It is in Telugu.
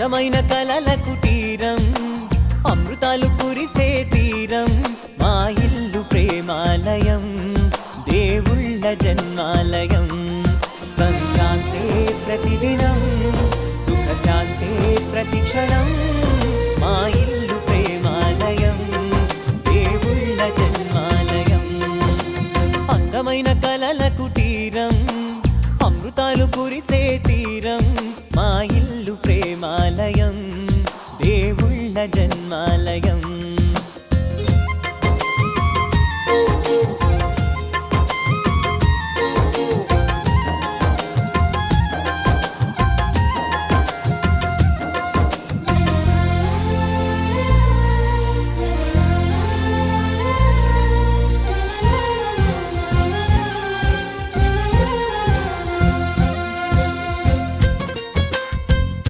అందమైన కలల కుటీరం అమృతాలు కురిసే తీరం మా ఇల్లు ప్రేమాలయం దేవుళ్ళ జన్మాలయం సంక్రాంతే ప్రతిదినం సుఖశాంతే ప్రతిక్షణం మా ఇల్లు ప్రేమాలయం దేవుళ్ళ జన్మాలయం అందమైన కలల కుటీరం అమృతాలు కురిసే తీరం మా ఇల్లు ప్రేమాలయం దేవుళ్ళ జన్మాలయం